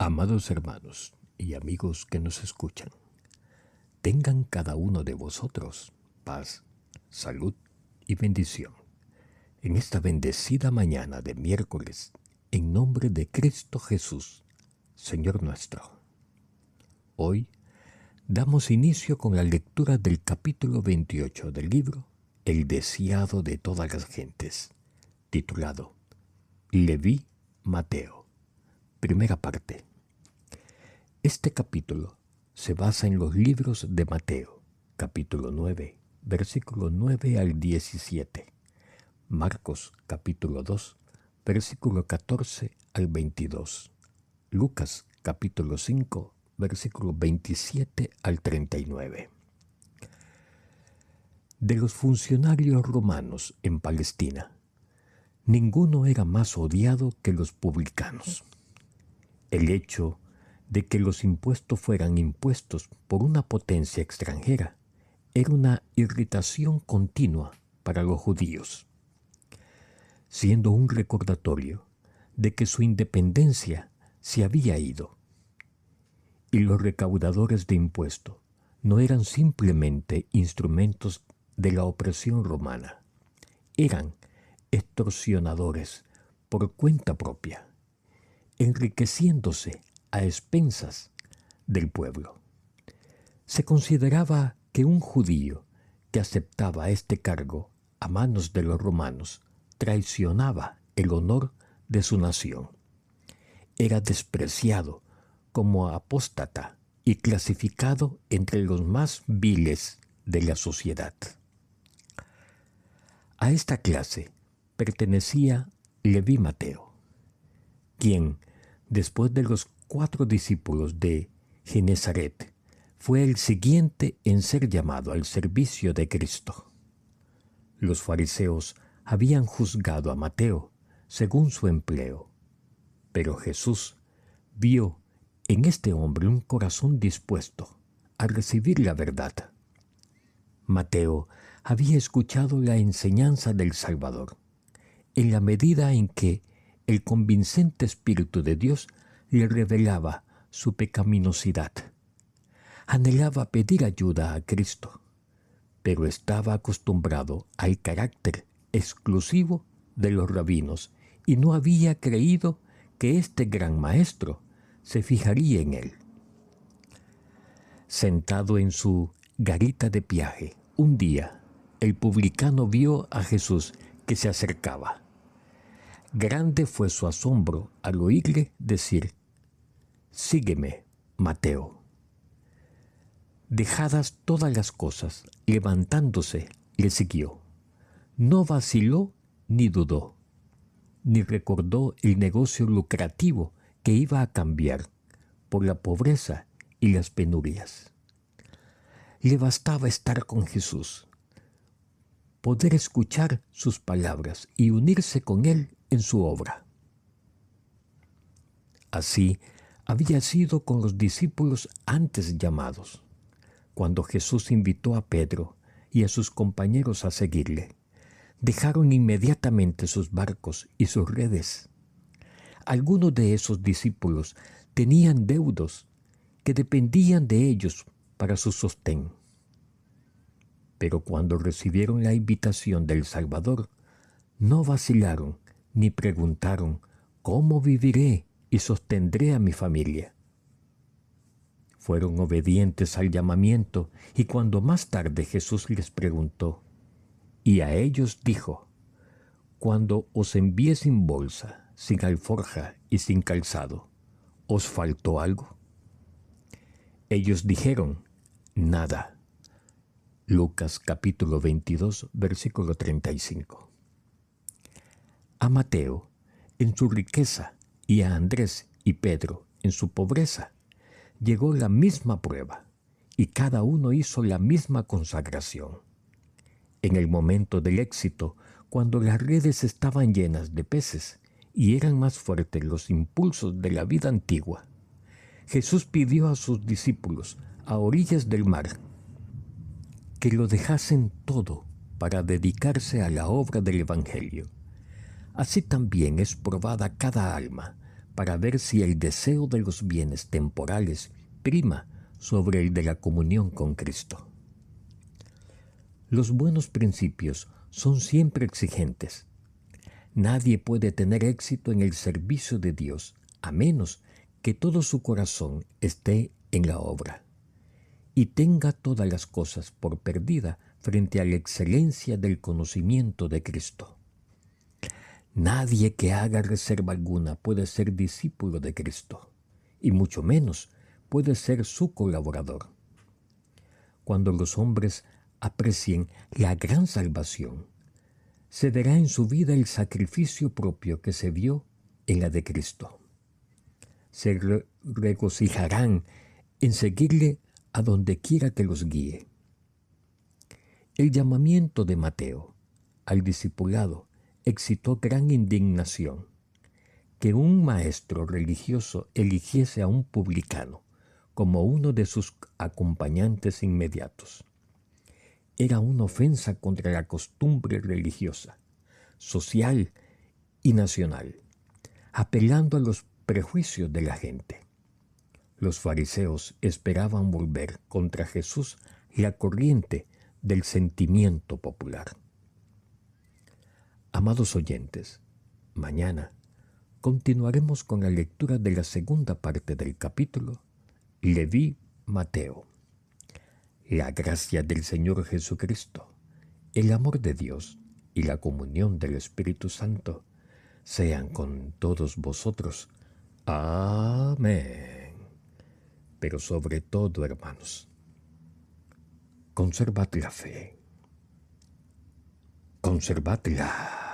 Amados hermanos y amigos que nos escuchan, tengan cada uno de vosotros paz, salud y bendición en esta bendecida mañana de miércoles, en nombre de Cristo Jesús, Señor nuestro. Hoy damos inicio con la lectura del capítulo 28 del libro El deseado de todas las gentes, titulado Leví Mateo, primera parte. Este capítulo se basa en los libros de Mateo, capítulo 9, versículo 9 al 17, Marcos, capítulo 2, versículo 14 al 22, Lucas, capítulo 5, versículo 27 al 39. De los funcionarios romanos en Palestina, ninguno era más odiado que los publicanos. El hecho de que los impuestos fueran impuestos por una potencia extranjera era una irritación continua para los judíos, siendo un recordatorio de que su independencia se había ido. Y los recaudadores de impuestos no eran simplemente instrumentos de la opresión romana, eran extorsionadores por cuenta propia, enriqueciéndose a expensas del pueblo. Se consideraba que un judío que aceptaba este cargo a manos de los romanos traicionaba el honor de su nación. Era despreciado como apóstata y clasificado entre los más viles de la sociedad. A esta clase pertenecía Leví Mateo, quien, después de los 4 discípulos de Genezaret, fue el siguiente en ser llamado al servicio de Cristo. Los fariseos habían juzgado a Mateo según su empleo, pero Jesús vio en este hombre un corazón dispuesto a recibir la verdad. Mateo había escuchado la enseñanza del Salvador, en la medida en que el convincente Espíritu de Dios le revelaba su pecaminosidad. Anhelaba pedir ayuda a Cristo, pero estaba acostumbrado al carácter exclusivo de los rabinos y no había creído que este gran maestro se fijaría en él. Sentado en su garita de piaje, un día, el publicano vio a Jesús que se acercaba. Grande fue su asombro al oírle decir: «Sígueme, Mateo». Dejadas todas las cosas, levantándose, le siguió. No vaciló ni dudó, ni recordó el negocio lucrativo que iba a cambiar por la pobreza y las penurias. Le bastaba estar con Jesús, poder escuchar sus palabras y unirse con Él en su obra. Así había sido con los discípulos antes llamados. Cuando Jesús invitó a Pedro y a sus compañeros a seguirle, dejaron inmediatamente sus barcos y sus redes. Algunos de esos discípulos tenían deudos que dependían de ellos para su sostén. Pero cuando recibieron la invitación del Salvador, no vacilaron ni preguntaron: «¿Cómo viviré y sostendré a mi familia?». Fueron obedientes al llamamiento, y cuando más tarde Jesús les preguntó, y a ellos dijo: «Cuando os envié sin bolsa, sin alforja y sin calzado, ¿os faltó algo?». Ellos dijeron: «Nada». Lucas capítulo 22, versículo 35. A Mateo en su riqueza y a Andrés y Pedro en su pobreza llegó la misma prueba, y cada uno hizo la misma consagración. En el momento del éxito, cuando las redes estaban llenas de peces y eran más fuertes los impulsos de la vida antigua, Jesús pidió a sus discípulos a orillas del mar que lo dejasen todo para dedicarse a la obra del Evangelio. Así también es probada cada alma para ver si el deseo de los bienes temporales prima sobre el de la comunión con Cristo. Los buenos principios son siempre exigentes. Nadie puede tener éxito en el servicio de Dios a menos que todo su corazón esté en la obra y tenga todas las cosas por perdida frente a la excelencia del conocimiento de Cristo. Nadie que haga reserva alguna puede ser discípulo de Cristo, y mucho menos puede ser su colaborador. Cuando los hombres aprecien la gran salvación, se verá en su vida el sacrificio propio que se vio en la de Cristo. Se regocijarán en seguirle a donde quiera que los guíe. El llamamiento de Mateo al discipulado excitó gran indignación. Que un maestro religioso eligiese a un publicano como uno de sus acompañantes inmediatos era una ofensa contra la costumbre religiosa, social y nacional, apelando a los prejuicios de la gente. Los fariseos esperaban volver contra Jesús la corriente del sentimiento popular. Amados oyentes, mañana continuaremos con la lectura de la segunda parte del capítulo Leví Mateo. La gracia del Señor Jesucristo, el amor de Dios y la comunión del Espíritu Santo sean con todos vosotros. Amén. Pero sobre todo, hermanos, conservad la fe. Conservadla.